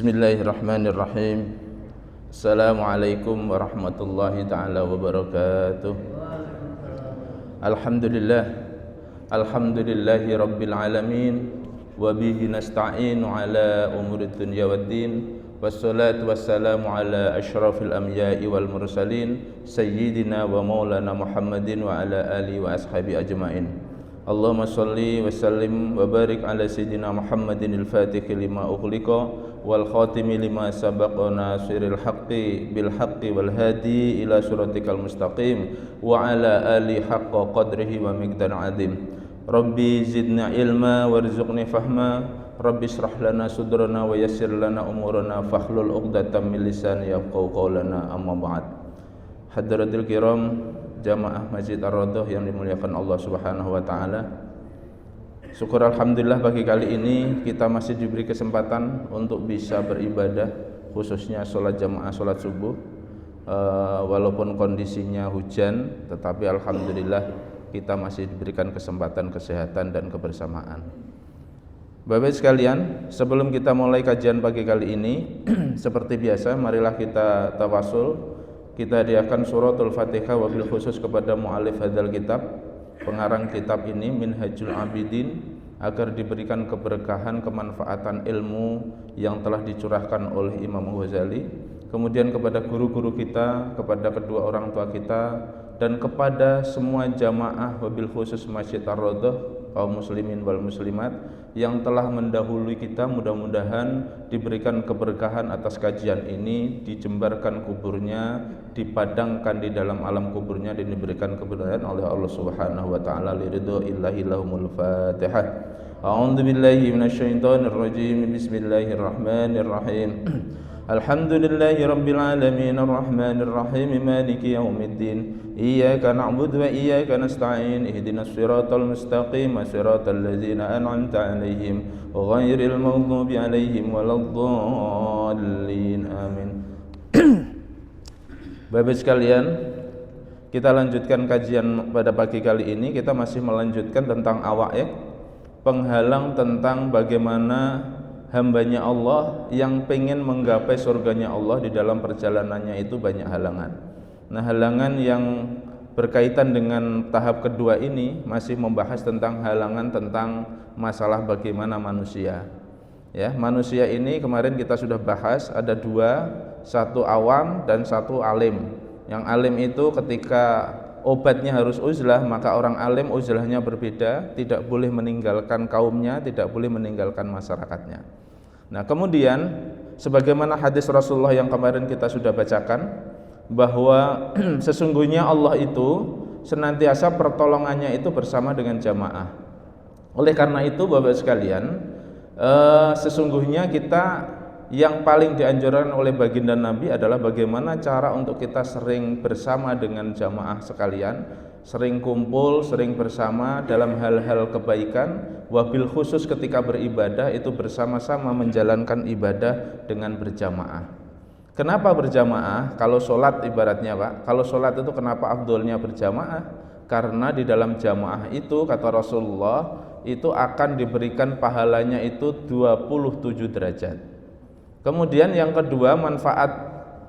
Bismillahirrahmanirrahim. Assalamualaikum warahmatullahi ta'ala wabarakatuh. Alhamdulillah. Alhamdulillahi rabbil alamin. Wabihi nasta'inu ala umurid dunya waddin. Wassalatu wassalamu ala ashrafil anbiya'i wal mursalin Sayyidina wa maulana Muhammadin wa ala alihi wa ashabi ajma'in. Allahumma salli wa sallim wa barik ala Sayyidina Muhammadin al-Fatih lima ughliqa wal khatimi lima sabaqa nasiril haqqi bil haqqi wal hadi ila siratikal mustaqim wa ala ali haqqa qadrihi wa miqdar adim. Rabbi zidna ilma warzuqni fahma. Rabbi israh lana sudrana wa yassir lana umurana fahlul 'uqdatam min lisani yafqahu qawlana, amma ba'd. Hadratil kiram, jamaah Masjid Ar-Raudhah yang dimuliakan Allah Subhanahu wa taala. Syukur alhamdulillah pagi kali ini kita masih diberi kesempatan untuk bisa beribadah, khususnya sholat jamaah sholat subuh. Walaupun kondisinya hujan, tetapi alhamdulillah kita masih diberikan kesempatan kesehatan dan kebersamaan. Bapak sekalian, sebelum kita mulai kajian pagi kali ini, seperti biasa marilah kita tawasul. Kita hadiahkan suratul Fatihah wabil khusus kepada mu'alif hadzal kitab, pengarang kitab ini, Minhajul Abidin, agar diberikan keberkahan, kemanfaatan ilmu yang telah dicurahkan oleh Imam Ghazali. Kemudian kepada guru-guru kita, kepada kedua orang tua kita, dan kepada semua jamaah wabil khusus Masjid Ar-Raudhah, kaum muslimin wal muslimat yang telah mendahului kita, mudah-mudahan diberikan keberkahan atas kajian ini, dijembarkan kuburnya, dipadangkan di dalam alam kuburnya, dan diberikan keberkahan oleh Allah Subhanahu wa taala liridho illahi lahumul Fatihah. A'udzu billahi minasyaitonir rajim. Bismillahirrahmanirrahim. Alhamdulillahi rabbil alamin arrahmanir rahim maliki yaumiddin. Iyyaka na'budu wa iyyaka nasta'in. Ihdinas siratal mustaqim, siratal ladzina an'amta 'alaihim ghairil maghdubi 'alaihim waladdallin. Amin. Bapak sekalian, kita lanjutkan kajian pada pagi kali ini. Kita masih melanjutkan tentang awa'iq, penghalang tentang bagaimana hambanya Allah yang pengen menggapai surganya Allah, di dalam perjalanannya itu banyak halangan. Nah, halangan yang berkaitan dengan tahap kedua ini masih membahas tentang halangan tentang masalah bagaimana manusia. Ya, manusia ini kemarin kita sudah bahas ada dua, satu awam dan satu alim. Yang alim itu ketika obatnya harus uzlah, maka orang alim uzlahnya berbeda, tidak boleh meninggalkan kaumnya, tidak boleh meninggalkan masyarakatnya. Nah, kemudian sebagaimana hadis Rasulullah yang kemarin kita sudah bacakan, bahwa sesungguhnya Allah itu senantiasa pertolongannya itu bersama dengan jamaah. Oleh karena itu Bapak sekalian, sesungguhnya kita yang paling dianjurkan oleh baginda Nabi adalah bagaimana cara untuk kita sering bersama dengan jamaah sekalian, sering kumpul, sering bersama dalam hal-hal kebaikan, wabil khusus ketika beribadah itu bersama-sama menjalankan ibadah dengan berjamaah. Kenapa berjamaah? Kalau sholat ibaratnya Pak, kalau sholat itu kenapa afdolnya berjamaah? Karena di dalam jamaah itu kata Rasulullah itu akan diberikan pahalanya itu 27 derajat. Kemudian yang kedua, manfaat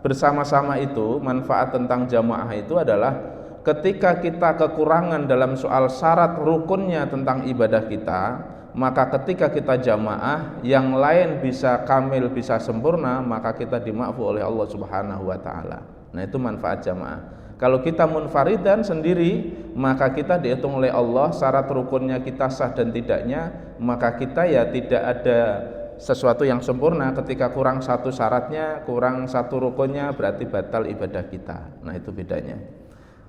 bersama-sama itu, manfaat tentang jamaah itu adalah ketika kita kekurangan dalam soal syarat rukunnya tentang ibadah kita, maka ketika kita jamaah yang lain bisa kamil, bisa sempurna, maka kita dimaafkan oleh Allah Subhanahu wa taala. Nah, itu manfaat jamaah. Kalau kita munfaridan sendiri, maka kita dihitung oleh Allah syarat rukunnya kita sah dan tidaknya, maka kita ya tidak ada sesuatu yang sempurna. Ketika kurang satu syaratnya, kurang satu rukunnya, berarti batal ibadah kita. Nah, itu bedanya.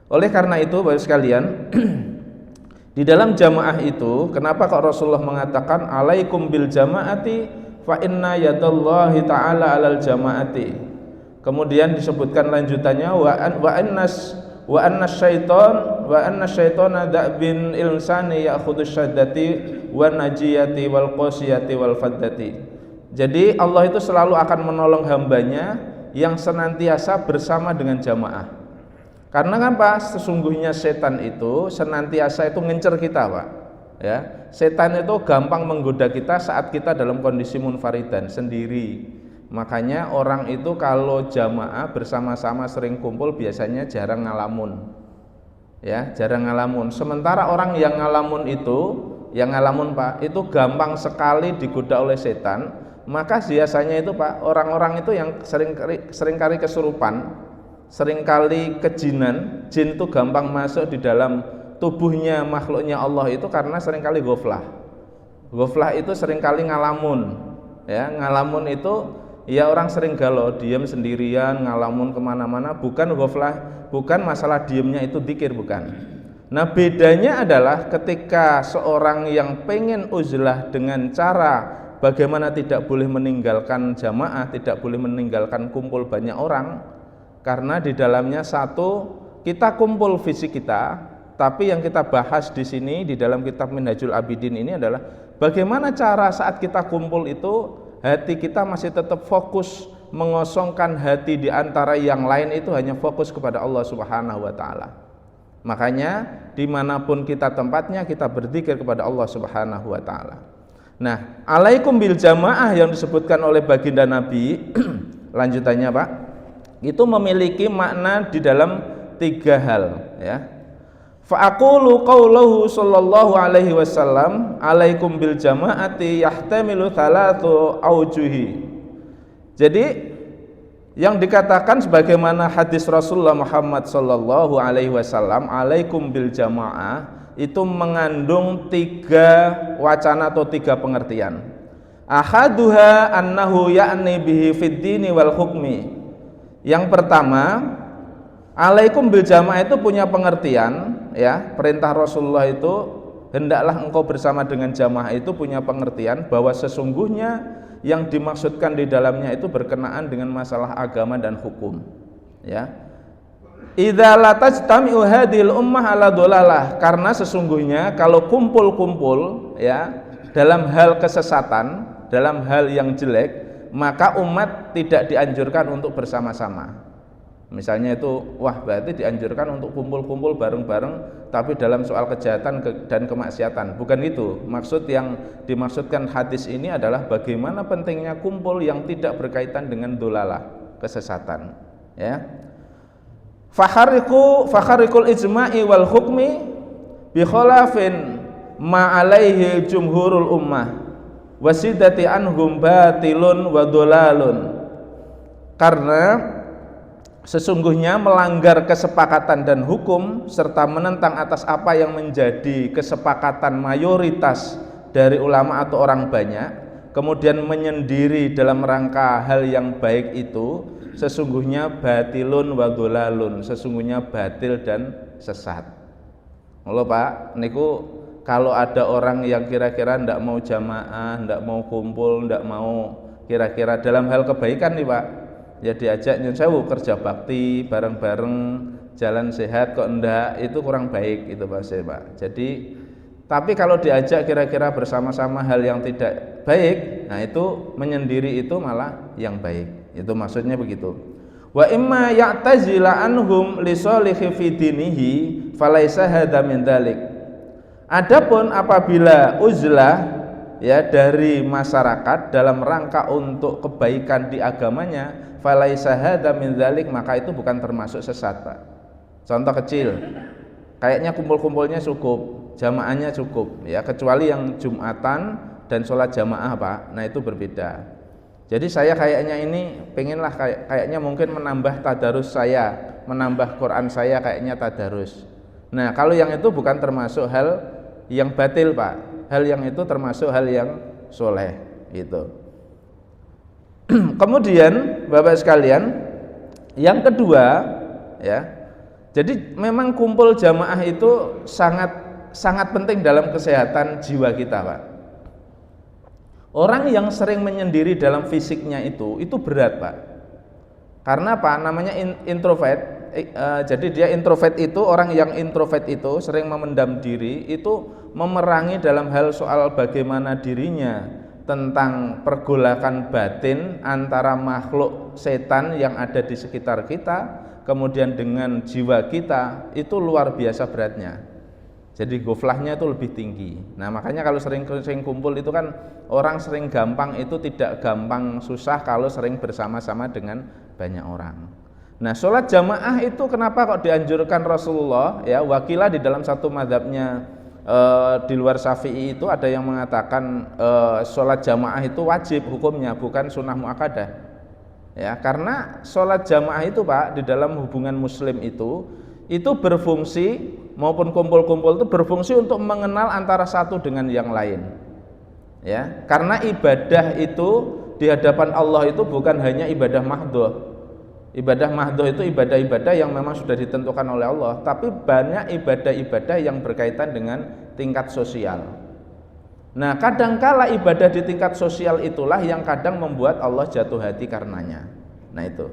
Oleh karena itu Bapak sekalian, di dalam jamaah itu, kenapa kok Rasulullah mengatakan alaikum bil jamaati fa inna yadallahi ta'ala alal jamaati. Kemudian disebutkan lanjutannya wa anna syaitana da'bin insani ya'khudhu syaddati wa najiyati wal qasiyati wal faddati. Jadi Allah itu selalu akan menolong hambanya yang senantiasa bersama dengan jamaah. Karena kan Pak, sesungguhnya setan itu senantiasa itu ngincer kita Pak. Ya, setan itu gampang menggoda kita saat kita dalam kondisi munfaridan sendiri. Makanya orang itu kalau jamaah bersama-sama sering kumpul biasanya jarang ngalamun. Ya, jarang ngalamun. Sementara orang yang ngalamun itu, yang ngalamun Pak, itu gampang sekali digoda oleh setan. Maka biasanya itu Pak, orang-orang itu yang seringkali kesurupan, seringkali kejinan, jin itu gampang masuk di dalam tubuhnya makhluknya Allah itu karena seringkali ghaflah. Ghaflah itu seringkali ngalamun. Ya, ngalamun itu ya orang sering galau, diam sendirian, ngalamun kemana-mana, bukan ghaflah, bukan masalah diamnya itu dzikir, bukan. Nah bedanya adalah ketika seorang yang pengen uzlah dengan cara bagaimana tidak boleh meninggalkan jamaah, tidak boleh meninggalkan kumpul banyak orang, karena di dalamnya satu, kita kumpul fisik kita, tapi yang kita bahas di sini di dalam kitab Minhajul Abidin ini adalah bagaimana cara saat kita kumpul itu hati kita masih tetap fokus, mengosongkan hati di antara yang lain itu hanya fokus kepada Allah Subhanahu wa Ta'ala. Makanya dimanapun kita tempatnya kita berzikir kepada Allah Subhanahu wa Ta'ala. Nah, alaikum bil jamaah yang disebutkan oleh baginda Nabi lanjutannya Pak, itu memiliki makna di dalam 3 hal ya. Fa'aqulu qawluhu sallallahu alaihi wasallam alaikum bil jama'ati yahtamilu thalathu aujuhi. Jadi yang dikatakan sebagaimana hadis Rasulullah Muhammad sallallahu alaihi wasallam alaikum bil jama'ah itu mengandung 3 wacana atau 3 pengertian. Ahaduha annahu ya'ni bihi fid dini wal hukmi. Yang pertama, alaikum bil jamaah itu punya pengertian ya, perintah Rasulullah itu hendaklah engkau bersama dengan jamaah itu punya pengertian bahwa sesungguhnya yang dimaksudkan di dalamnya itu berkenaan dengan masalah agama dan hukum ya. Idza la tajtami'u hadhil ummah ala dhalalah, karena sesungguhnya kalau kumpul-kumpul ya dalam hal kesesatan, dalam hal yang jelek, maka umat tidak dianjurkan untuk bersama-sama. Misalnya itu, wah berarti dianjurkan untuk kumpul-kumpul bareng-bareng tapi dalam soal kejahatan dan kemaksiatan. Bukan itu. Maksud yang dimaksudkan hadis ini adalah bagaimana pentingnya kumpul yang tidak berkaitan dengan dolalah, kesesatan. Ya. Fakharikul ijma'i wal hukmi bi khalafin ma alaihi jumhurul ummah wasidati anhum batilun wa dolalun. Karena sesungguhnya melanggar kesepakatan dan hukum serta menentang atas apa yang menjadi kesepakatan mayoritas dari ulama atau orang banyak, kemudian menyendiri dalam rangka hal yang baik itu sesungguhnya batilun wa dolalun, sesungguhnya batil dan sesat. Halo Pak, niku kalau ada orang yang kira-kira ndak mau jamaah, ndak mau kumpul, ndak mau kira-kira dalam hal kebaikan nih Pak, ya diajak nyun sewu kerja bakti bareng-bareng jalan sehat kok enggak, itu kurang baik itu Pak. Jadi tapi kalau diajak kira-kira bersama-sama hal yang tidak baik, nah itu menyendiri itu malah yang baik. Itu maksudnya begitu. Wa imma ya'tazila anhum li shalihi fi dinihi falaisa hadza min dzalik. Adapun apabila uzlah ya dari masyarakat dalam rangka untuk kebaikan di agamanya, falaisa hadza min dzalik, maka itu bukan termasuk sesat, Pak. Contoh kecil, kayaknya kumpul-kumpulnya cukup, jamaahnya cukup ya, kecuali yang Jumatan dan sholat jamaah Pak, nah itu berbeda. Jadi saya kayaknya ini pengenlah kayaknya mungkin menambah tadarus saya, menambah Quran saya kayaknya tadarus. Nah kalau yang itu bukan termasuk hal yang batil Pak, hal yang itu termasuk hal yang soleh gitu. Kemudian Bapak sekalian, yang kedua ya, jadi memang kumpul jamaah itu sangat penting dalam kesehatan jiwa kita Pak. Orang yang sering menyendiri dalam fisiknya itu berat Pak. Karena apa? Namanya introvert. Jadi dia introvert itu, orang yang introvert itu sering memendam diri, itu memerangi dalam hal soal bagaimana dirinya tentang pergolakan batin antara makhluk setan yang ada di sekitar kita, kemudian dengan jiwa kita, itu luar biasa beratnya. Jadi goflahnya itu lebih tinggi. Nah makanya kalau sering kumpul itu kan orang sering gampang itu tidak gampang susah kalau sering bersama-sama dengan banyak orang. Nah sholat jamaah itu kenapa kok dianjurkan Rasulullah ya, wakilah di dalam satu mazhabnya di luar Syafi'i itu ada yang mengatakan sholat jamaah itu wajib hukumnya, bukan sunnah muakkadah ya, karena sholat jamaah itu Pak di dalam hubungan muslim itu berfungsi, maupun kumpul-kumpul itu berfungsi untuk mengenal antara satu dengan yang lain ya, karena ibadah itu di hadapan Allah itu bukan hanya ibadah mahdhah. Ibadah mahdhah itu ibadah-ibadah yang memang sudah ditentukan oleh Allah, tapi banyak ibadah-ibadah yang berkaitan dengan tingkat sosial. Nah kadangkala ibadah di tingkat sosial itulah yang kadang membuat Allah jatuh hati karenanya. Nah itu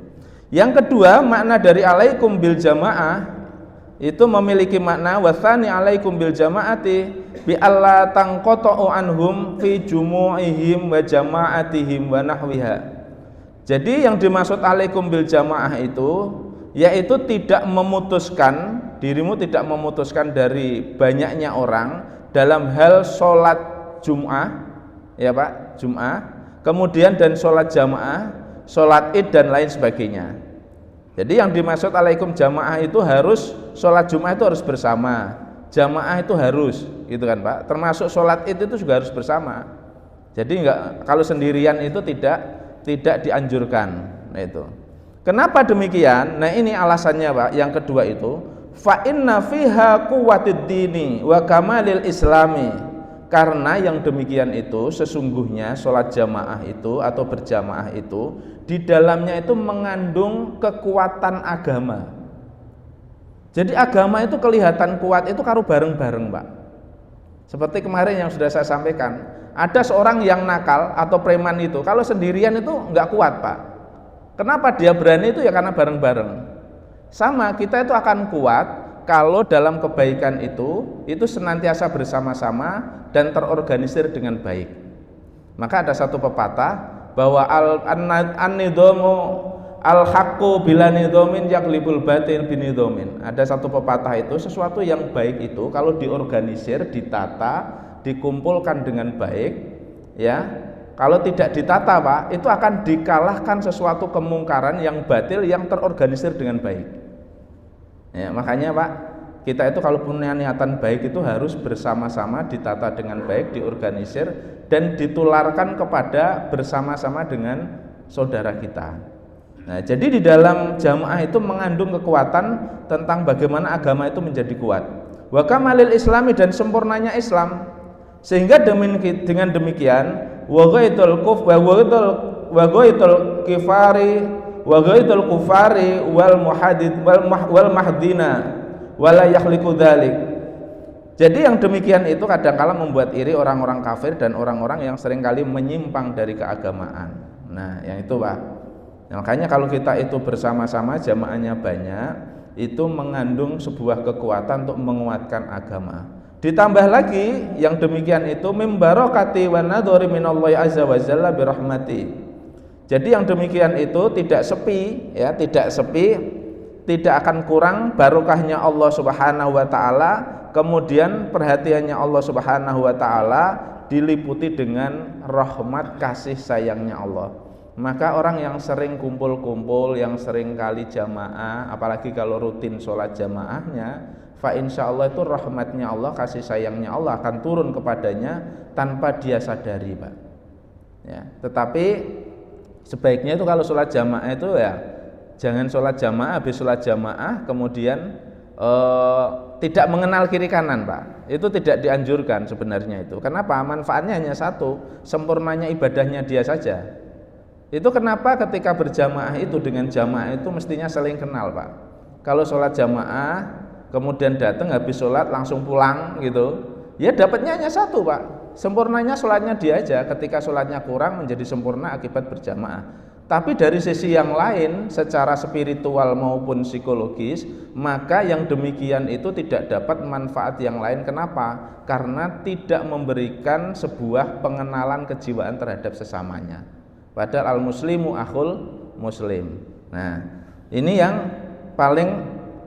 yang kedua, makna dari alaikum bil jamaah itu memiliki makna wasani alaikum bil jamaati bi alla tanqata'u anhum fi jumu'ihim wa jama'atihim wa nahwiha. Jadi yang dimaksud alaikum bil jamaah itu yaitu tidak memutuskan, dirimu tidak memutuskan dari banyaknya orang dalam hal sholat Jum'ah ya Pak, Jum'ah, kemudian dan sholat jamaah, sholat id dan lain sebagainya. Jadi yang dimaksud alaikum jamaah itu harus sholat Jum'ah itu harus bersama, jamaah itu harus gitu kan Pak, termasuk sholat id itu juga harus bersama. Jadi enggak, kalau sendirian itu tidak dianjurkan. Nah itu kenapa demikian? Nah ini alasannya Pak, yang kedua itu fa inna fiha quwwatid dini wa kamalil islami, karena yang demikian itu sesungguhnya sholat jamaah itu atau berjamaah itu di dalamnya itu mengandung kekuatan agama. Jadi agama itu kelihatan kuat itu kalau bareng-bareng Pak. Seperti kemarin yang sudah saya sampaikan, ada seorang yang nakal atau preman itu kalau sendirian itu nggak kuat Pak. Kenapa dia berani itu ya karena bareng-bareng. Sama kita itu akan kuat kalau dalam kebaikan itu senantiasa bersama-sama dan terorganisir dengan baik. Maka ada satu pepatah bahwa an-nidhamu al-haqqu bila nidhamin yaglibul batil binidhamin. Ada satu pepatah itu sesuatu yang baik itu kalau diorganisir, ditata, dikumpulkan dengan baik ya, kalau tidak ditata Pak itu akan dikalahkan sesuatu kemungkaran yang batil yang terorganisir dengan baik ya. Makanya Pak, kita itu kalau punya niatan baik itu harus bersama-sama ditata dengan baik, diorganisir dan ditularkan kepada bersama-sama dengan saudara kita. Nah jadi di dalam jamaah itu mengandung kekuatan tentang bagaimana agama itu menjadi kuat, wa kamalil islami, dan sempurnanya Islam. Sehingga dengan demikian wa ghaitul kufari wal muhadid wal mahdina wala yakhliqu dzalik. Jadi yang demikian itu kadang-kala membuat iri orang-orang kafir dan orang-orang yang seringkali menyimpang dari keagamaan. Nah yang itu Pak, makanya kalau kita itu bersama-sama jamaahnya banyak, itu mengandung sebuah kekuatan untuk menguatkan agama. Ditambah lagi yang demikian itu mimbarokati wa nadhari minallahi azza wa jalla birahmati. Jadi yang demikian itu tidak sepi ya, tidak akan kurang barokahnya Allah Subhanahu wa taala, kemudian perhatiannya Allah Subhanahu wa taala diliputi dengan rahmat kasih sayangnya Allah. Maka orang yang sering kumpul-kumpul, yang sering kali jamaah, apalagi kalau rutin sholat jamaahnya, fa insyaallah itu rahmatnya Allah, kasih sayangnya Allah akan turun kepadanya tanpa dia sadari Pak ya. Tetapi sebaiknya itu kalau sholat jamaah itu ya jangan sholat jamaah habis sholat jamaah kemudian tidak mengenal kiri kanan Pak, itu tidak dianjurkan sebenarnya itu. Kenapa? Manfaatnya hanya satu, sempurnanya ibadahnya dia saja. Itu kenapa ketika berjamaah itu dengan jamaah itu mestinya saling kenal Pak. Kalau sholat jamaah kemudian datang habis sholat langsung pulang gitu, ya dapatnya hanya satu Pak, sempurnanya sholatnya dia aja. Ketika sholatnya kurang menjadi sempurna akibat berjamaah. Tapi dari sisi yang lain secara spiritual maupun psikologis, maka yang demikian itu tidak dapat manfaat yang lain. Kenapa? Karena tidak memberikan sebuah pengenalan kejiwaan terhadap sesamanya. Padahal al-muslimu akhul muslim. Nah ini yang paling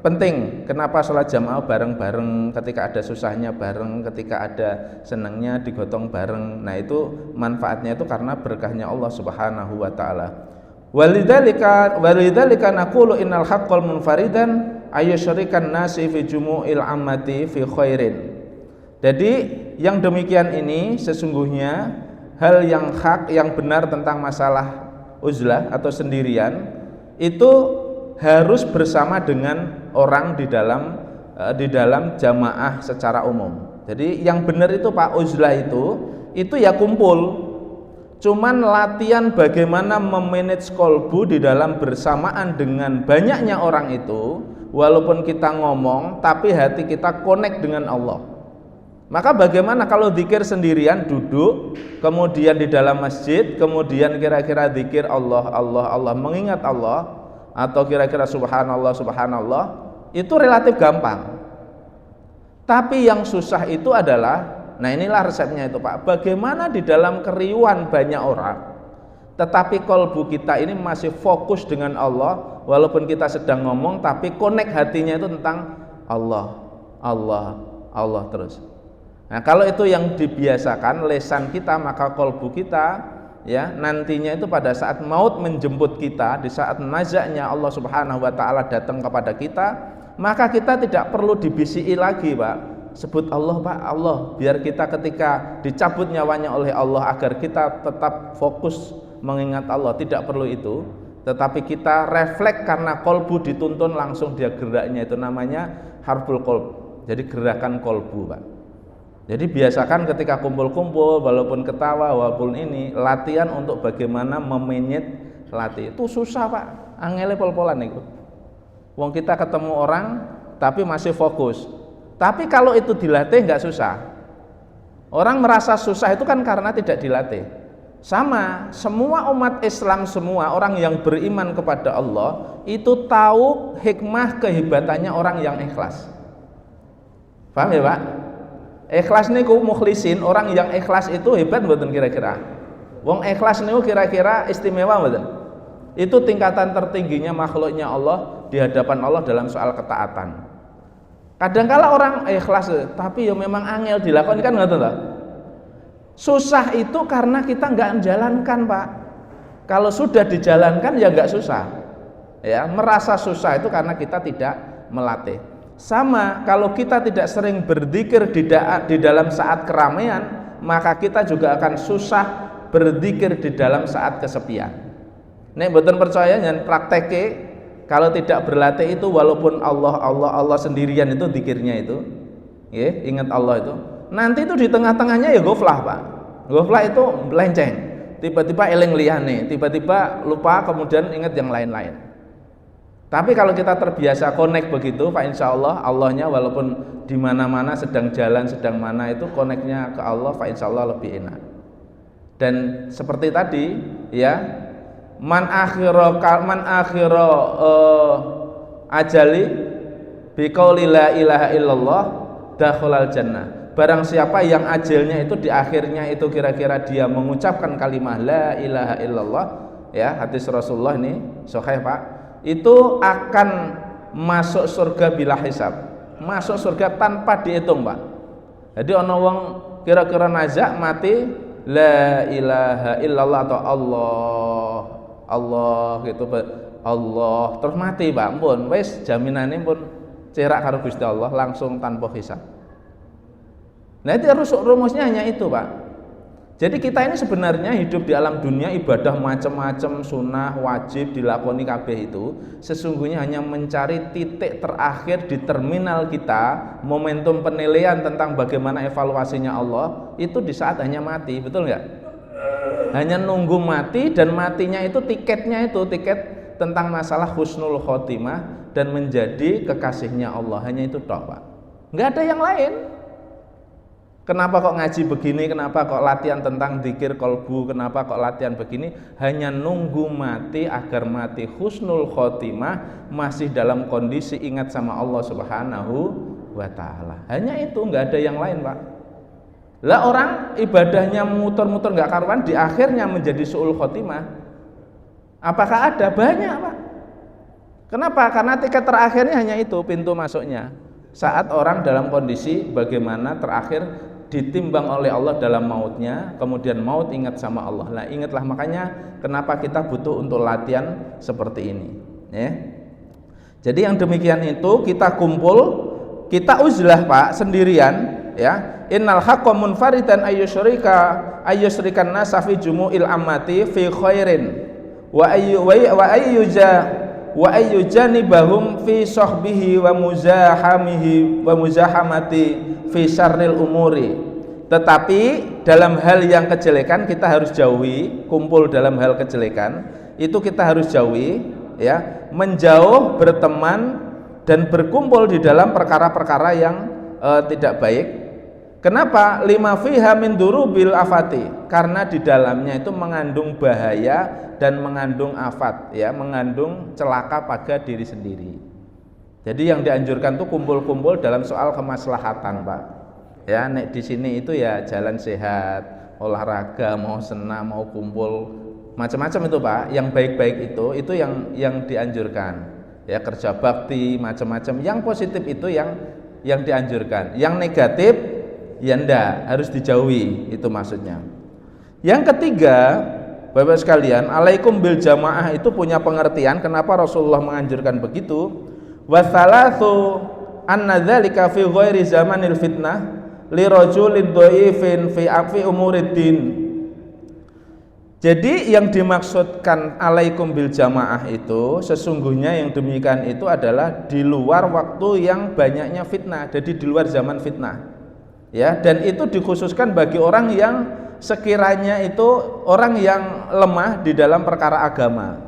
penting. Kenapa sholat jamaah bareng-bareng, ketika ada susahnya bareng, ketika ada senangnya digotong bareng. Nah itu manfaatnya itu karena berkahnya Allah Subhanahu wa taala. Walidzalika naqulu innal haqqal munfaridan ayyusyrikan nasi fi jumu'il ammati fi khairin. Jadi yang demikian ini sesungguhnya hal yang hak, yang benar tentang masalah uzlah atau sendirian itu harus bersama dengan orang di dalam jamaah secara umum. Jadi yang benar itu Pak, uzlah itu ya kumpul. Cuman latihan bagaimana memanage kolbu di dalam bersamaan dengan banyaknya orang itu, walaupun kita ngomong tapi hati kita connect dengan Allah. Maka bagaimana kalau zikir sendirian duduk, kemudian di dalam masjid, kemudian kira-kira zikir Allah, Allah, Allah, mengingat Allah, atau kira-kira subhanallah, subhanallah, itu relatif gampang. Tapi yang susah itu adalah, nah inilah resepnya itu Pak, bagaimana di dalam keriuhan banyak orang, tetapi kolbu kita ini masih fokus dengan Allah, walaupun kita sedang ngomong, tapi connect hatinya itu tentang Allah, Allah, Allah terus. Nah kalau itu yang dibiasakan lesan kita, maka kolbu kita ya nantinya itu pada saat maut menjemput kita, di saat nazaknya Allah Subhanahu wa taala datang kepada kita, maka kita tidak perlu dibisiki lagi Pak, sebut Allah Pak, Allah, biar kita ketika dicabut nyawanya oleh Allah agar kita tetap fokus mengingat Allah, tidak perlu itu. Tetapi kita refleks karena kolbu dituntun langsung dia geraknya, itu namanya harful kolb, jadi gerakan kolbu Pak. Jadi biasakan ketika kumpul-kumpul, walaupun ketawa, walaupun ini, latihan untuk bagaimana memenyet latih. Itu susah Pak, angele pol-polan itu. Wong kita ketemu orang tapi masih fokus. Tapi kalau itu dilatih nggak susah. Orang merasa susah itu kan karena tidak dilatih. Sama, semua umat Islam, semua orang yang beriman kepada Allah itu tahu hikmah kehebatannya orang yang ikhlas. Paham ya Pak? Ikhlas niku mukhlisin, orang yang ikhlas itu hebat mboten kira-kira? Wong ikhlas niku kira-kira istimewa mboten? Itu tingkatan tertingginya makhluknya Allah di hadapan Allah dalam soal ketaatan. Kadang-kala orang ikhlas tapi ya memang angel dilakoni kan ngoten to. Susah itu karena kita nggak menjalankan Pak. Kalau sudah dijalankan ya nggak susah. Ya, merasa susah itu karena kita tidak melatih. Sama, kalau kita tidak sering berzikir di dalam saat keramaian, maka kita juga akan susah berzikir di dalam saat kesepian. Nek mboten percaya jangan prakteke, kalau tidak berlatih itu walaupun Allah Allah Allah sendirian itu zikirnya itu, ya, ingat Allah itu. Nanti itu di tengah-tengahnya ya goflah Pak. Goflah itu melenceng. Tiba-tiba eling liyane, tiba-tiba lupa kemudian ingat yang lain-lain. Tapi kalau kita terbiasa connect begitu, Pak, insya Allah Allahnya walaupun di mana-mana sedang jalan, sedang mana itu connectnya ke Allah, Pak, insya Allah lebih enak. Dan seperti tadi, ya, man akhiro ajali biqauli la ilaha illallah dakhalal jannah. Barang siapa yang ajalnya itu di akhirnya itu kira-kira dia mengucapkan kalimat la ilaha illallah, ya, hadis Rasulullah ini sahih Pak, itu akan masuk surga bila hisab, masuk surga tanpa dihitung Pak. Jadi ono wong kira-kira nazak mati la ilaha illallah atau Allah Allah gitu Allah terus mati Pak, pun wis jaminane pun cerak karo Gusti Allah langsung tanpa hisab. Nah itu rumusnya hanya itu Pak. Jadi kita ini sebenarnya hidup di alam dunia, ibadah macam-macam, sunnah, wajib dilakoni kabeh itu sesungguhnya hanya mencari titik terakhir di terminal kita, momentum penilaian tentang bagaimana evaluasinya Allah itu di saat hanya mati, betul nggak? Hanya nunggu mati, dan matinya itu tiketnya itu tiket tentang masalah husnul khotimah dan menjadi kekasihnya Allah, hanya itu toh Pak, nggak ada yang lain. Kenapa kok ngaji begini, kenapa kok latihan tentang zikir kolbu, kenapa kok latihan begini? Hanya nunggu mati agar mati husnul khotimah, masih dalam kondisi ingat sama Allah Subhanahu wa ta'ala. Hanya itu, nggak ada yang lain Pak. Lah orang ibadahnya muter-muter nggak karuan, di akhirnya menjadi su'ul khotimah. Apakah ada? Banyak Pak. Kenapa? Karena tiket terakhirnya hanya itu pintu masuknya. Saat orang dalam kondisi bagaimana terakhir ditimbang oleh Allah dalam mautnya, kemudian maut ingat sama Allah. Nah, ingatlah, makanya kenapa kita butuh untuk latihan seperti ini, ya. Jadi yang demikian itu kita kumpul, kita uzlah Pak sendirian, ya. Innal haqqa munfaridan ayyusrikan nasa fi jumu'il ammati fi khairin wa ayyujanibahum fi sahbihi wa muzahamati fi syarril umuri. Tetapi dalam hal yang kejelekan kita harus jauhi, kumpul dalam hal kejelekan itu kita harus jauhi, ya, menjauh berteman dan berkumpul di dalam perkara-perkara yang tidak baik. Kenapa? Lima fiha min durubil afati, karena di dalamnya itu mengandung bahaya dan mengandung afat, ya, mengandung celaka pada diri sendiri. Jadi yang dianjurkan tuh kumpul-kumpul dalam soal kemaslahatan, Pak. Ya, nek di sini itu ya jalan sehat, olahraga, mau senam, mau kumpul, macam-macam itu, Pak. Yang baik-baik itu yang dianjurkan. Ya, kerja bakti, macam-macam. Yang positif itu yang dianjurkan. Yang negatif ya ndak, harus dijauhi, itu maksudnya. Yang ketiga, Bapak sekalian, alaikum bil jamaah itu punya pengertian kenapa Rasulullah menganjurkan begitu. Wasalatsu anna dzalika fi ghairi zamanil fitnah li rajulid dhaifin fi umuriddin. Jadi yang dimaksudkan alaikum bil jamaah itu sesungguhnya yang demikian itu adalah di luar waktu yang banyaknya fitnah, jadi di luar zaman fitnah. Ya, dan itu dikhususkan bagi orang yang sekiranya itu orang yang lemah di dalam perkara agama.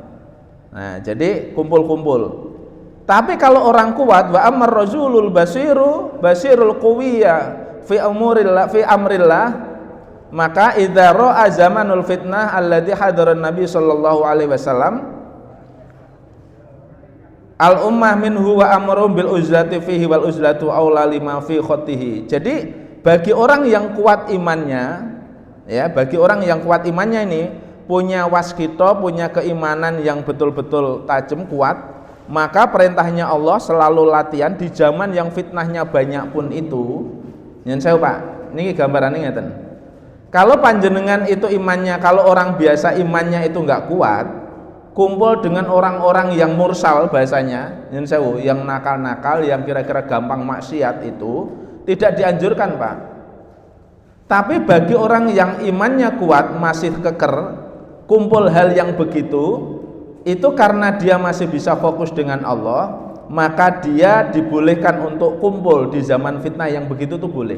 Nah, jadi kumpul-kumpul. Tapi kalau orang kuat, wa amar rajulul basirul quwiyya fi amrillah, maka idza ra'a zamanul fitnah alladhi hadara Nabi sallallahu alaihi wasallam al ummah minhu wa amru bil uzlati fihi wal uzlatu aula lima fi khotihi. Jadi bagi orang yang kuat imannya, ya, bagi orang yang kuat imannya ini punya waskito, punya keimanan yang betul-betul tajam, kuat, maka perintahnya Allah selalu latihan di zaman yang fitnahnya banyak pun itu. Nyen saya Pak, ini gambarannya ngeten. Kalau panjenengan itu imannya, kalau orang biasa imannya itu enggak kuat, kumpul dengan orang-orang yang mursal bahasanya, nyen sewu, yang nakal-nakal, yang kira-kira gampang maksiat itu tidak dianjurkan, Pak. Tapi bagi orang yang imannya kuat, masih keker, kumpul hal yang begitu, itu karena dia masih bisa fokus dengan Allah, maka dia dibolehkan untuk kumpul di zaman fitnah yang begitu tuh boleh.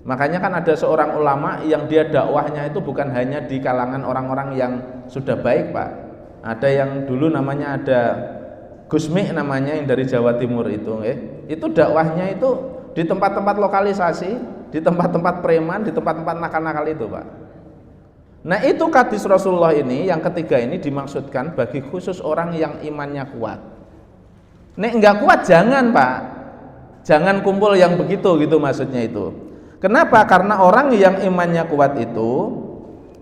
Makanya kan ada seorang ulama yang dia dakwahnya itu bukan hanya di kalangan orang-orang yang sudah baik, Pak. Ada yang dulu namanya ada Gusmi namanya, yang dari Jawa Timur itu, itu dakwahnya itu di tempat-tempat lokalisasi, di tempat-tempat preman, di tempat-tempat nakal-nakal itu, Pak. Nah, itu hadis Rasulullah ini yang ketiga ini dimaksudkan bagi khusus orang yang imannya kuat. Nek enggak kuat jangan, Pak. Jangan kumpul yang begitu gitu maksudnya itu. Kenapa? Karena orang yang imannya kuat itu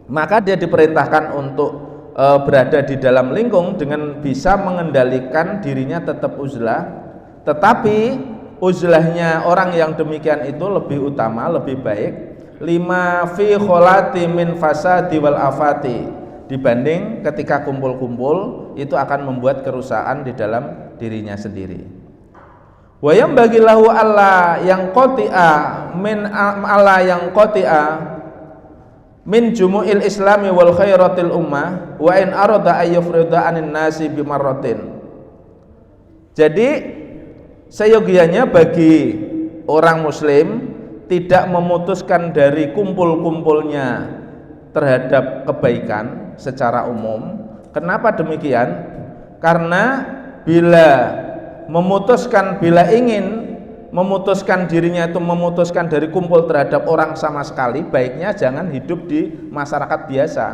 maka dia diperintahkan untuk berada di dalam lingkung dengan bisa mengendalikan dirinya tetap uzlah, tetapi uzlahnya orang yang demikian itu lebih utama, lebih baik lima fi kholati min fasadi wal afati, dibanding ketika kumpul-kumpul itu akan membuat kerusakan di dalam dirinya sendiri. Wa yang bagilahu Allah yang qati'a min Allah yang qati'a min jumu'il islami wal khairatil ummah wa in arada ayyufrida anin nasi bimarratin. Jadi seyogianya bagi orang muslim tidak memutuskan dari kumpul-kumpulnya terhadap kebaikan secara umum. Kenapa demikian? Karena bila ingin memutuskan dirinya itu memutuskan dari kumpul terhadap orang sama sekali, baiknya jangan hidup di masyarakat biasa.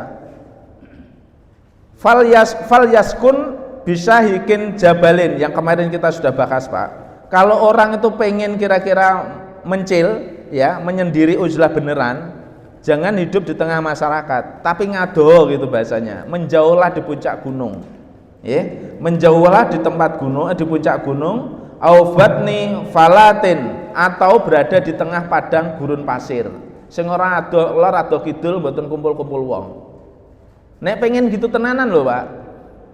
Fal yaskun bisahikin jabalin, yang kemarin kita sudah bahas, Pak. Kalau orang itu pengen kira-kira mencil, ya, menyendiri uzlah beneran, jangan hidup di tengah masyarakat, tapi ngado gitu bahasanya, menjauhlah di puncak gunung. menjauhlah di tempat gunung, di puncak gunung, au batni falatin, atau berada di tengah padang gurun pasir. Sing ora ado lor ado kidul mboten kumpul-kumpul wong. Nek pengen gitu tenanan loh Pak.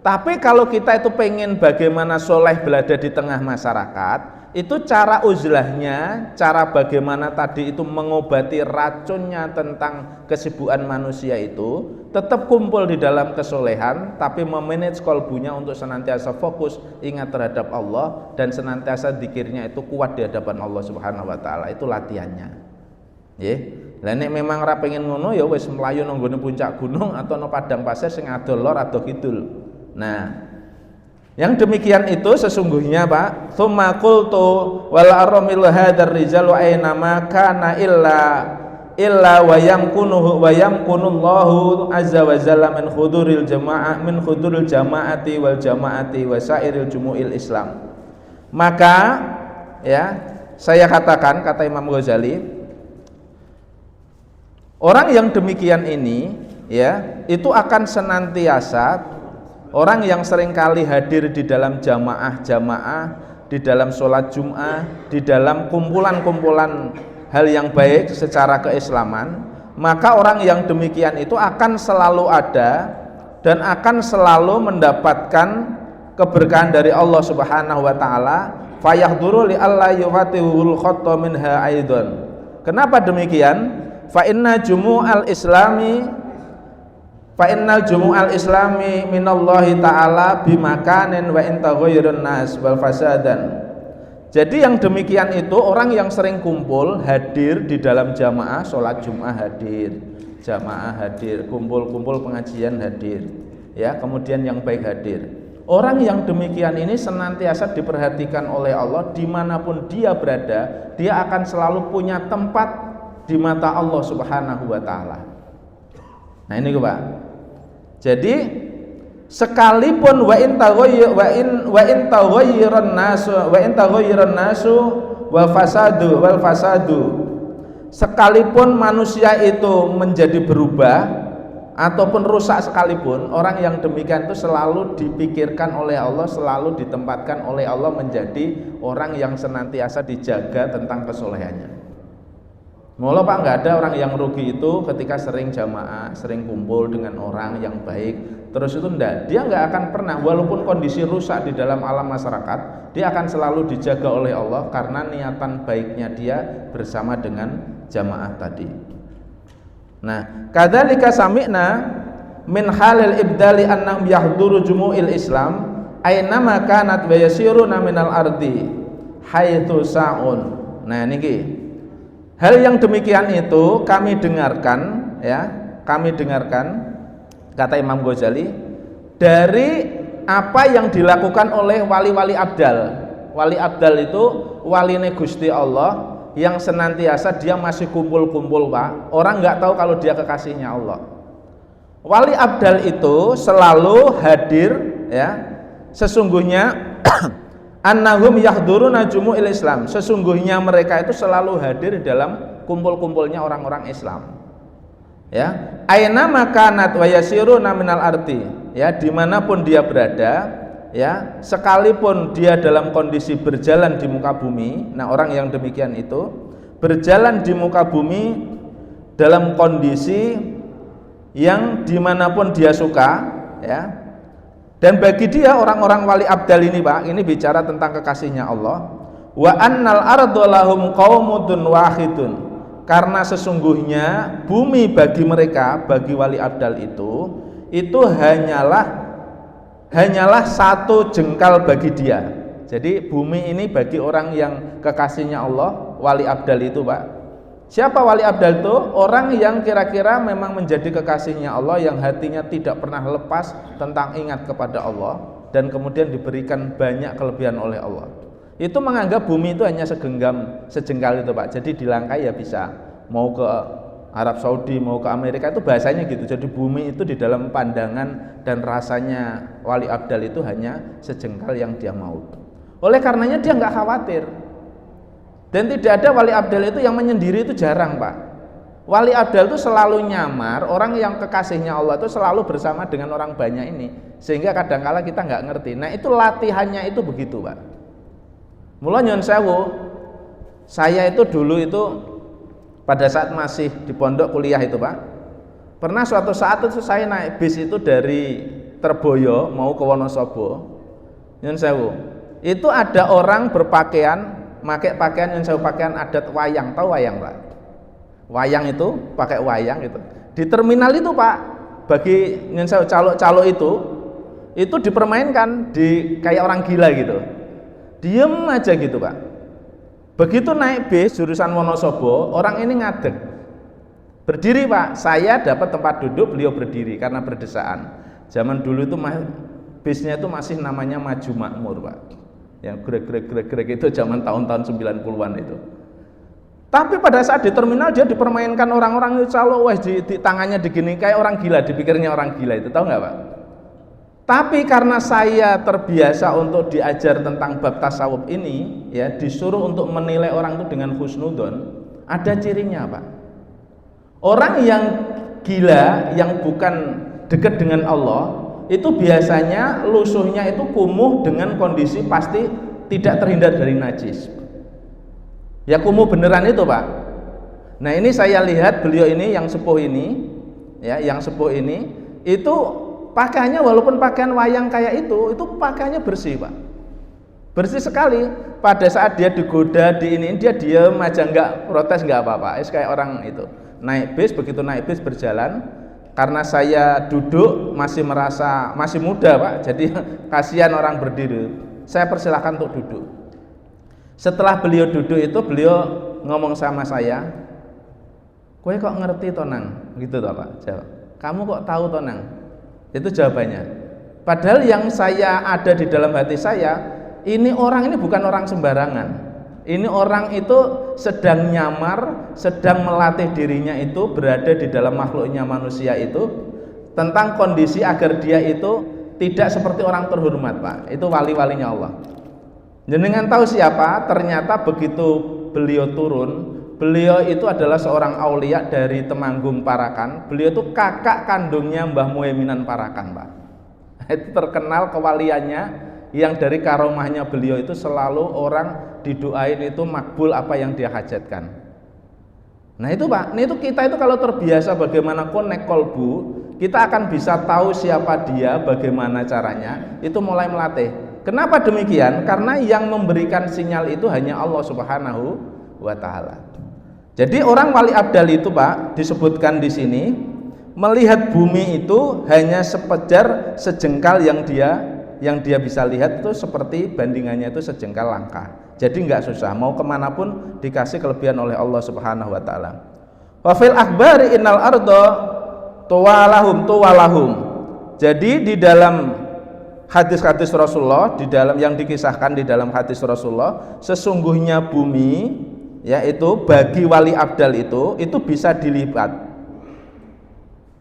Tapi kalau kita itu pengen bagaimana soleh berada di tengah masyarakat, itu cara uzlahnya, cara bagaimana tadi itu mengobati racunnya tentang kesibukan manusia itu, tetap kumpul di dalam kesolehan, tapi memanage kolbunya untuk senantiasa fokus ingat terhadap Allah dan senantiasa zikirnya itu kuat di hadapan Allah Subhanahu wa taala. Itu latihannya. Nggih. Lah nek memang ora pengen ngono ya wis mlayu nang nggone puncak gunung atau nang padang pasir sing ado lor ado kidul. Nah, yang demikian itu sesungguhnya Pak, tsumma qultu wal aramil hadzal rijal wa aina ma kana illa wa yamkunullahu azza wa jalla min khuduril jamaati wal jamaati wa sairil jumu'il Islam. Maka ya, saya katakan, kata Imam Ghazali, orang yang demikian ini ya, itu akan senantiasa orang yang seringkali hadir di dalam jamaah-jamaah, di dalam sholat Jum'ah, di dalam kumpulan-kumpulan hal yang baik secara keislaman, maka orang yang demikian itu akan selalu ada dan akan selalu mendapatkan keberkahan dari Allah Subhanahu wa taala. Fayahduru li alla yufatihul khatta minha aidon. Kenapa demikian? Fa innal jumu'al islami minallahi ta'ala bimakanin wa intaghayyurun nas wal fasadan. Jadi yang demikian itu orang yang sering kumpul, hadir di dalam jamaah, sholat Jum'ah hadir, jamaah hadir, kumpul-kumpul pengajian hadir, ya, kemudian yang baik hadir. Orang yang demikian ini senantiasa diperhatikan oleh Allah dimanapun dia berada, dia akan selalu punya tempat di mata Allah Subhanahu wa taala. Nah ini Pak. Jadi sekalipun wa in taghayyiran nasu wal fasadu, sekalipun manusia itu menjadi berubah ataupun rusak sekalipun, orang yang demikian itu selalu dipikirkan oleh Allah, selalu ditempatkan oleh Allah menjadi orang yang senantiasa dijaga tentang kesolehannya. Mula Pak, nggak ada orang yang rugi itu ketika sering jamaah, sering kumpul dengan orang yang baik, terus itu enggak, dia nggak akan pernah, walaupun kondisi rusak di dalam alam masyarakat, dia akan selalu dijaga oleh Allah karena niatan baiknya dia bersama dengan jamaah tadi. Nah, kadzalika sami'na min halil ibdali annahum yahduru jumu'il Islam ainama kanat wa yasiruna minal ardi haitsu sa'un. Nah niki hal yang demikian itu kami dengarkan, ya, kami dengarkan, kata Imam Ghazali, dari apa yang dilakukan oleh wali-wali abdal. Wali abdal itu waline Gusti Allah yang senantiasa dia masih kumpul-kumpul Pak. Orang nggak tahu kalau dia kekasihnya Allah. Wali abdal itu selalu hadir, ya. Sesungguhnya annahum yahduruna jumu'il Islam, sesungguhnya mereka itu selalu hadir dalam kumpul-kumpulnya orang-orang Islam, ya. Aina makanat wa yasiruna minal ardi, ya, dimanapun dia berada, ya, sekalipun dia dalam kondisi berjalan di muka bumi. Nah orang yang demikian itu berjalan di muka bumi dalam kondisi yang dimanapun dia suka, ya. Dan bagi dia orang-orang wali abdal ini Pak, ini bicara tentang kekasihnya Allah. Wa annal ardu lahum qaumudun wahidun, karena sesungguhnya bumi bagi mereka, bagi wali abdal itu hanyalah satu jengkal bagi dia. Jadi bumi ini bagi orang yang kekasihnya Allah, wali abdal itu Pak. Siapa wali abdal itu? Orang yang kira-kira memang menjadi kekasihnya Allah, yang hatinya tidak pernah lepas tentang ingat kepada Allah, dan kemudian diberikan banyak kelebihan oleh Allah. Itu menganggap bumi itu hanya sejengkal itu Pak. Jadi dilangkai ya bisa, mau ke Arab Saudi, mau ke Amerika, itu bahasanya gitu. Jadi bumi itu di dalam pandangan dan rasanya wali abdal itu hanya sejengkal yang dia mau. Oleh karenanya dia nggak khawatir. Dan tidak ada wali abdal itu yang menyendiri, itu jarang Pak. Wali abdal itu selalu nyamar, orang yang kekasihnya Allah itu selalu bersama dengan orang banyak ini, sehingga kadangkala kita nggak ngerti. Nah itu latihannya itu begitu Pak. Mula nyun sewu, saya itu dulu itu pada saat masih di pondok kuliah itu Pak, pernah suatu saat itu saya naik bis itu dari Terboyo mau ke Wonosobo. Nyun sewu, itu ada orang berpakaian, pakai pakaian nyun sewu, pakaian adat wayang, tahu wayang Pak? Wayang itu pakai wayang itu di terminal itu Pak, bagi nyun sewu calo-calo itu dipermainkan di kayak orang gila gitu, diem aja gitu Pak. Begitu naik bis jurusan Wonosobo, orang ini ngadeg berdiri Pak, saya dapat tempat duduk, beliau berdiri karena berdesaan. Zaman dulu itu bisnya itu masih namanya Maju Makmur Pak, yang grek itu zaman tahun-tahun 90-an itu. Tapi pada saat di terminal dia dipermainkan orang-orang itu calo, wah di tangannya digini kayak orang gila, dipikirnya orang gila itu, tahu nggak Pak? Tapi karena saya terbiasa untuk diajar tentang bab tasawuf ini, ya disuruh untuk menilai orang itu dengan husnudzon, ada cirinya Pak. Orang yang gila, yang bukan dekat dengan Allah, itu biasanya lusuhnya itu kumuh dengan kondisi pasti tidak terhindar dari najis. Ya kumuh beneran itu Pak. Nah ini saya lihat beliau ini yang sepuh ini, ya yang sepuh ini, itu pakaiannya walaupun pakaian wayang kayak itu pakaiannya bersih Pak, bersih sekali. Pada saat dia digoda di ini dia diam aja, nggak protes, nggak apa-apa. Kayak orang itu naik bis, begitu naik bis berjalan. Karena saya duduk masih merasa masih muda Pak, jadi kasihan orang berdiri, saya persilahkan untuk duduk. Setelah beliau duduk itu beliau ngomong sama saya, kowe kok ngerti tonang gitu toh Pak, jawab. Kamu kok tahu tonang? Itu jawabannya. Padahal yang saya ada di dalam hati saya, ini orang ini bukan orang sembarangan. Ini orang itu sedang nyamar, sedang melatih dirinya itu berada di dalam makhluknya manusia itu, tentang kondisi agar dia itu tidak seperti orang terhormat Pak. Itu wali-walinya Allah. Jenengan tahu siapa? Ternyata begitu beliau turun, beliau itu adalah seorang aulia dari Temanggung Parakan. Beliau itu kakak kandungnya Mbah Mueminan Parakan Pak. Itu terkenal kewaliannya, yang dari karomahnya beliau itu selalu orang didoain itu makbul apa yang dia hajatkan. Nah itu Pak, ini itu kita itu kalau terbiasa bagaimana konek kolbu, kita akan bisa tahu siapa dia, bagaimana caranya, itu mulai melatih. Kenapa demikian? Karena yang memberikan sinyal itu hanya Allah Subhanahu wa Ta'ala. Jadi orang wali abdal itu Pak, disebutkan di sini, melihat bumi itu hanya sepejar sejengkal yang dia bisa lihat itu seperti bandingannya itu sejengkal langkah. Jadi nggak susah, mau kemanapun dikasih kelebihan oleh Allah Subhanahu Wa Taala. Wa fil akhbari innal ardo tuwalahum. Jadi di dalam hadis-hadis Rasulullah, di dalam yang dikisahkan di dalam hadis Rasulullah, sesungguhnya bumi, yaitu bagi wali abdal itu bisa dilipat.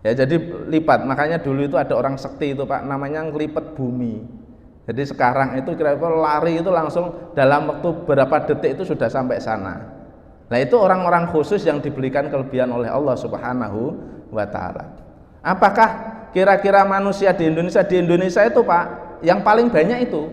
Ya jadi lipat, makanya dulu itu ada orang sekti itu Pak, namanya ngelipet bumi. Jadi sekarang itu kira-kira lari itu langsung dalam waktu berapa detik itu sudah sampai sana. Nah itu orang-orang khusus yang diberikan kelebihan oleh Allah Subhanahu wa Ta'ala. Apakah kira-kira manusia di Indonesia itu Pak, yang paling banyak itu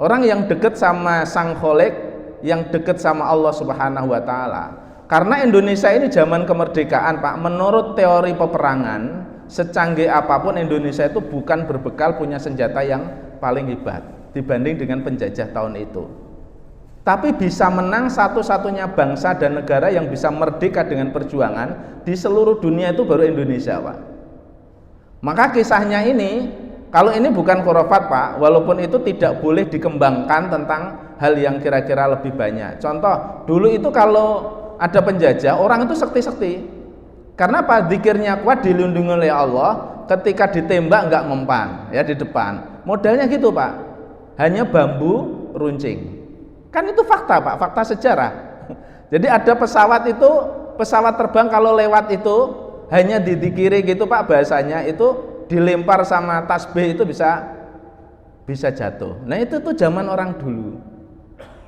orang yang dekat sama Sang Kholik, yang dekat sama Allah Subhanahu wa Ta'ala. Karena Indonesia ini zaman kemerdekaan Pak, menurut teori peperangan, secanggih apapun Indonesia itu bukan berbekal punya senjata yang paling hebat dibanding dengan penjajah tahun itu. Tapi bisa menang satu-satunya bangsa dan negara yang bisa merdeka dengan perjuangan di seluruh dunia itu baru Indonesia Pak. Maka kisahnya ini, kalau ini bukan khurafat Pak, walaupun itu tidak boleh dikembangkan tentang hal yang kira-kira lebih banyak. Contoh, dulu itu kalau ada penjajah, orang itu sekti-sekti. Karena apa? Zikirnya kuat, dilindungi oleh Allah, ketika ditembak nggak mempan ya di depan. Modalnya gitu Pak, hanya bambu runcing. Kan itu fakta Pak, fakta sejarah. Jadi ada pesawat terbang kalau lewat itu hanya didikiri gitu Pak, bahasanya itu dilempar sama tasbih itu bisa jatuh. Nah itu tuh zaman orang dulu.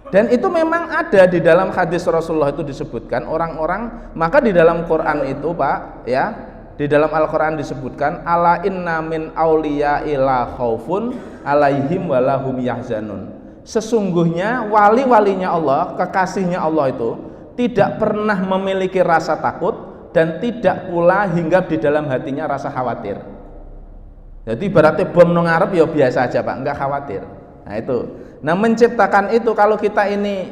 Dan itu memang ada di dalam hadis Rasulullah itu disebutkan orang-orang, maka di dalam Quran itu Pak ya, di dalam Al-Quran disebutkan ala inna min auliya ila khaufun alaihim walahum yahzanun. Sesungguhnya wali-walinya Allah, kekasihnya Allah itu tidak pernah memiliki rasa takut dan tidak pula hinggap di dalam hatinya rasa khawatir. Jadi berarti bom nang ngarep ya biasa aja Pak, enggak khawatir. Nah itu. Nah menciptakan itu kalau kita ini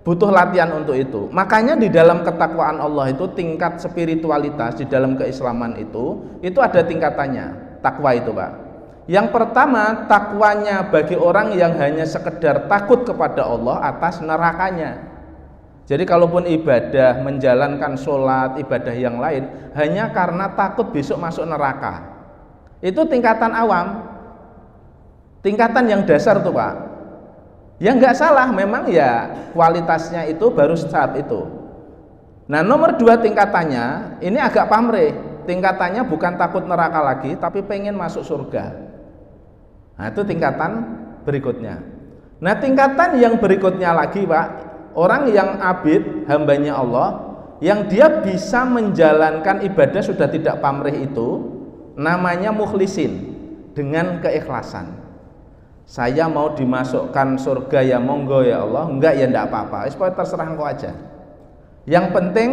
butuh latihan untuk itu. Makanya di dalam ketakwaan Allah itu tingkat spiritualitas di dalam keislaman itu ada tingkatannya. Takwa itu Pak. Yang pertama takwanya bagi orang yang hanya sekedar takut kepada Allah atas nerakanya. Jadi kalaupun ibadah, menjalankan sholat, ibadah yang lain hanya karena takut besok masuk neraka, itu tingkatan awam, tingkatan yang dasar tuh Pak. Ya nggak salah, memang ya kualitasnya itu baru saat itu. Nah nomor 2 tingkatannya ini agak pamrih, tingkatannya bukan takut neraka lagi tapi pengen masuk surga. Nah itu tingkatan berikutnya. Nah tingkatan yang berikutnya lagi Pak, orang yang abid, hambanya Allah, yang dia bisa menjalankan ibadah sudah tidak pamrih itu namanya mukhlisin, dengan keikhlasan. Saya mau dimasukkan surga ya monggo ya Allah, enggak ya enggak apa-apa, supaya terserah engkau aja. Yang penting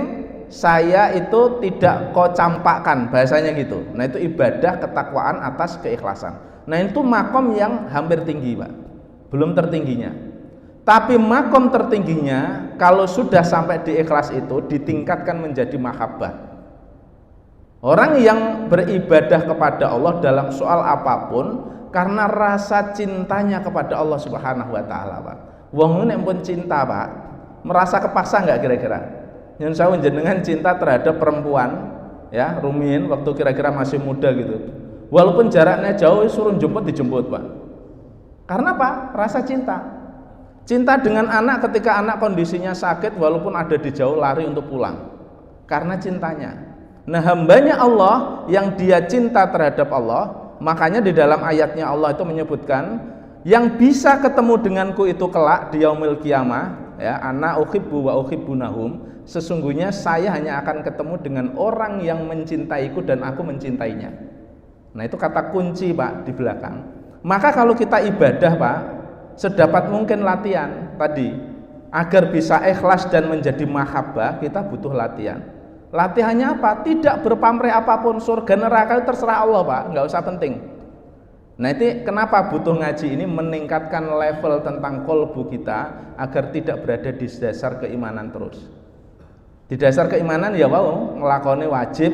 saya itu tidak kau campakkan, bahasanya gitu. Nah itu ibadah ketakwaan atas keikhlasan. Nah itu makom yang hampir tinggi Pak, belum tertingginya. Tapi makom tertingginya kalau sudah sampai di ikhlas itu ditingkatkan menjadi mahabbah. Orang yang beribadah kepada Allah dalam soal apapun karena rasa cintanya kepada Allah Subhanahu wa taala, Pak. Wong nek pun cinta, Pak, merasa kepaksa enggak kira-kira? Nyun sawu jenengan cinta terhadap perempuan, ya, rumiyin waktu kira-kira masih muda gitu. Walaupun jaraknya jauh suruh jemput dijemput, Pak. Karena apa? Rasa cinta. Cinta dengan anak ketika anak kondisinya sakit walaupun ada di jauh lari untuk pulang. Karena cintanya. Nah, hambanya Allah yang dia cinta terhadap Allah, makanya di dalam ayatnya Allah itu menyebutkan yang bisa ketemu denganku itu kelak di yaumil qiyamah, ya, ana uhibbu wa uhibbunahum, sesungguhnya saya hanya akan ketemu dengan orang yang mencintaiku dan aku mencintainya. Nah, itu kata kunci, Pak, di belakang. Maka kalau kita ibadah, Pak, sedapat mungkin latihan tadi agar bisa ikhlas dan menjadi mahabbah, kita butuh latihan. Latihannya apa? Tidak berpamrih apapun, surga neraka itu terserah Allah, Pak, nggak usah penting. Nah itu kenapa butuh ngaji ini, meningkatkan level tentang kolbu kita agar tidak berada di dasar keimanan terus. Di dasar keimanan ya wow, ngelakoni wajib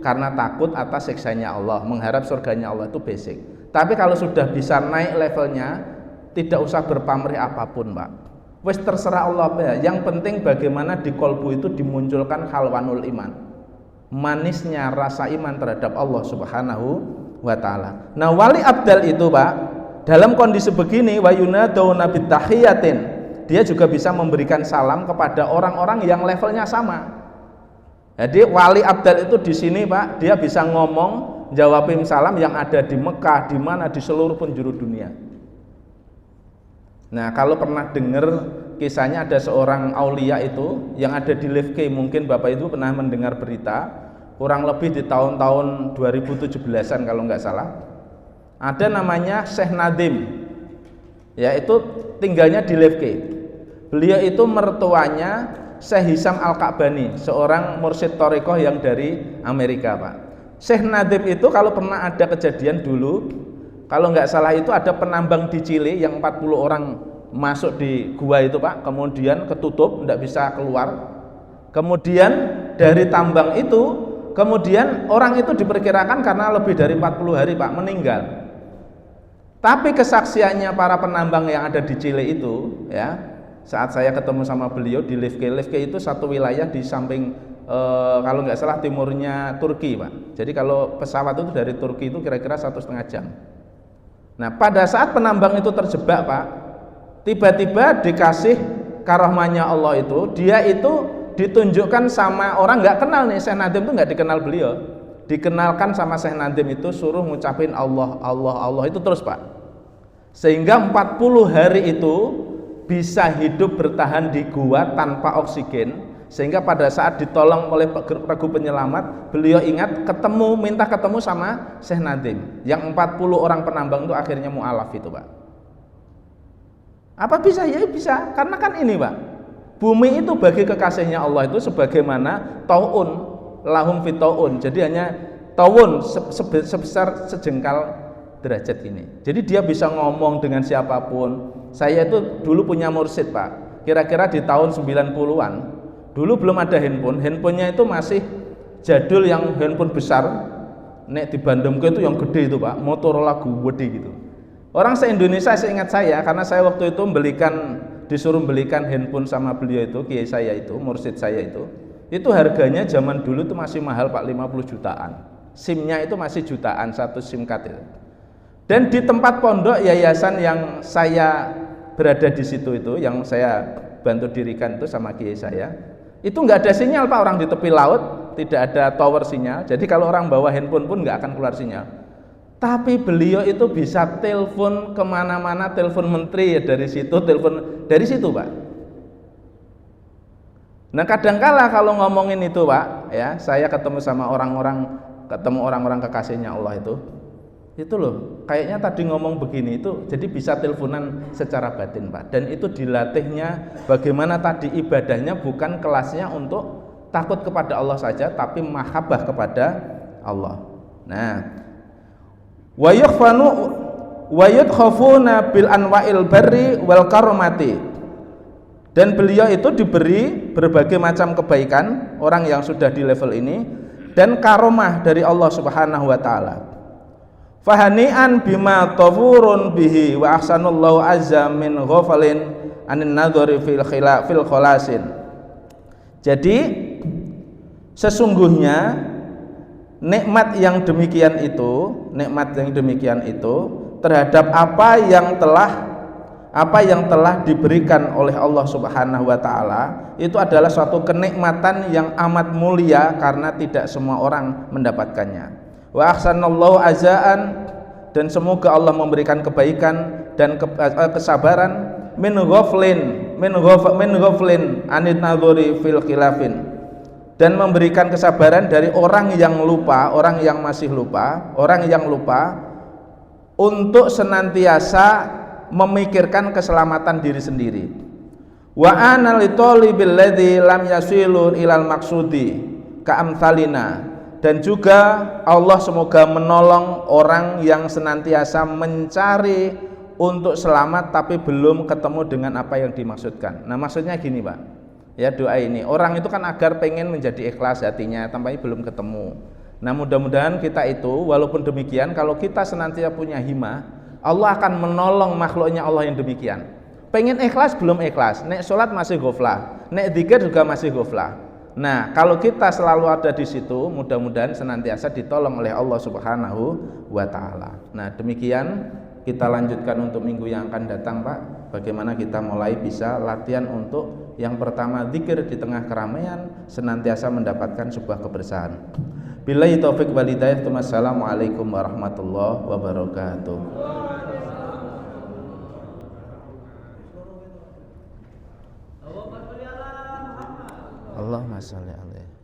karena takut atas siksanya Allah, mengharap surganya Allah, itu basic. Tapi kalau sudah bisa naik levelnya, tidak usah berpamrih apapun, Pak. Wes terserah Allah ya. Yang penting bagaimana di kolbu itu dimunculkan halwanul iman, manisnya rasa iman terhadap Allah Subhanahu wa ta'ala. Nah wali abdal itu, Pak, dalam kondisi begini wa yunaduna bitahiyatin, dia juga bisa memberikan salam kepada orang-orang yang levelnya sama. Jadi wali abdal itu di sini, Pak, dia bisa ngomong jawabin salam yang ada di Mekah, di mana, di seluruh penjuru dunia. Nah kalau pernah dengar kisahnya ada seorang aulia itu yang ada di Live K, mungkin Bapak Ibu pernah mendengar berita, kurang lebih di tahun-tahun 2017an kalau nggak salah, ada namanya Syekh Nadim, ya itu tinggalnya di Live K. Beliau itu mertuanya Syekh Hisam Al-Ka'bani, seorang mursyid thariqah yang dari Amerika, Pak. Syekh Nadim itu kalau pernah ada kejadian dulu, kalau nggak salah itu ada penambang di Chile yang 40 orang masuk di gua itu, Pak, kemudian ketutup, nggak bisa keluar. Kemudian dari tambang itu, kemudian orang itu diperkirakan karena lebih dari 40 hari, Pak, meninggal. Tapi kesaksiannya para penambang yang ada di Chile itu, ya, saat saya ketemu sama beliau di Live K itu satu wilayah di samping kalau nggak salah timurnya Turki, Pak. Jadi kalau pesawat itu dari Turki itu kira-kira 1,5 jam. Nah pada saat penambang itu terjebak, Pak, tiba-tiba dikasih karomahnya Allah itu, dia itu ditunjukkan sama orang nggak kenal nih. Syekh Nadim itu nggak dikenal beliau, dikenalkan sama Syekh Nadim itu suruh ngucapin Allah, Allah, Allah itu terus, Pak. Sehingga 40 hari itu bisa hidup bertahan di gua tanpa oksigen, sehingga pada saat ditolong oleh regu penyelamat, beliau ingat minta ketemu sama Syekh Nadim yang 40 orang penambang itu akhirnya mu'alaf itu, Pak. Apa bisa? Ya bisa, karena kan ini, Pak, bumi itu bagi kekasihnya Allah itu sebagaimana taun lahum fi taun, jadi hanya taun sebesar sejengkal derajat ini. Jadi dia bisa ngomong dengan siapapun. Saya itu dulu punya mursyid, Pak, kira-kira di tahun 90-an. Dulu belum ada handphonenya itu masih jadul yang handphone besar. Nek di Bandungke itu yang gede itu, Pak, Motorola gede gitu. Orang se-Indonesia seingat saya, karena saya waktu itu disuruh belikan handphone sama beliau itu, kiai saya itu, mursyid saya itu harganya zaman dulu itu masih mahal, Pak, 50 jutaan. SIM-nya itu masih jutaan, satu SIM card itu. Dan di tempat pondok yayasan yang saya berada di situ itu, yang saya bantu dirikan itu sama kiai saya, itu nggak ada sinyal, Pak, orang di tepi laut, tidak ada tower sinyal. Jadi kalau orang bawa handphone pun nggak akan keluar sinyal. Tapi beliau itu bisa telepon kemana-mana, telepon menteri ya dari situ, telepon dari situ, Pak. Nah kadangkala kalau ngomongin itu, Pak, ya saya ketemu orang-orang kekasihnya Allah itu loh, kayaknya tadi ngomong begini itu, jadi bisa teleponan secara batin, Pak. Dan itu dilatihnya bagaimana tadi ibadahnya bukan kelasnya untuk takut kepada Allah saja, tapi mahabbah kepada Allah. Nah, wa yudkhafuna bil anwa'il barri wal karomati. Dan beliau itu diberi berbagai macam kebaikan, orang yang sudah di level ini, dan karomah dari Allah Subhanahu wa taala. Fahani'an bima tawurun bihi wa ahsanullahu azza min ghafalin anin nadhari fil khalasin. Jadi sesungguhnya nikmat yang demikian itu terhadap apa yang telah diberikan oleh Allah Subhanahu wa taala itu adalah suatu kenikmatan yang amat mulia karena tidak semua orang mendapatkannya. Wa ahsanallahu azaan, dan semoga Allah memberikan kebaikan dan kesabaran min ghaflin anit nadhuri fil khilafin, dan memberikan kesabaran dari orang yang masih lupa untuk senantiasa memikirkan keselamatan diri sendiri. Wa ana li talibil ladzi lam yasilu ilal maqsudi ka'amsalina, dan juga Allah semoga menolong orang yang senantiasa mencari untuk selamat tapi belum ketemu dengan apa yang dimaksudkan. Nah maksudnya gini, Pak, ya doa ini, orang itu kan agar pengen menjadi ikhlas hatinya, tampaknya belum ketemu. Nah mudah-mudahan kita itu, walaupun demikian, kalau kita senantiasa punya himmah, Allah akan menolong makhluknya Allah yang demikian. Pengen ikhlas belum ikhlas, nek sholat masih ghaflah, nek dzikir juga masih ghaflah. Nah, kalau kita selalu ada di situ, mudah-mudahan senantiasa ditolong oleh Allah Subhanahu wa taala. Nah, demikian kita lanjutkan untuk minggu yang akan datang, Pak. Bagaimana kita mulai bisa latihan untuk yang pertama zikir di tengah keramaian, senantiasa mendapatkan sebuah kebersamaan. Billahi taufik wal hidayah. Wassalamualaikum warahmatullahi wabarakatuh. Allahumma shalli alaihi.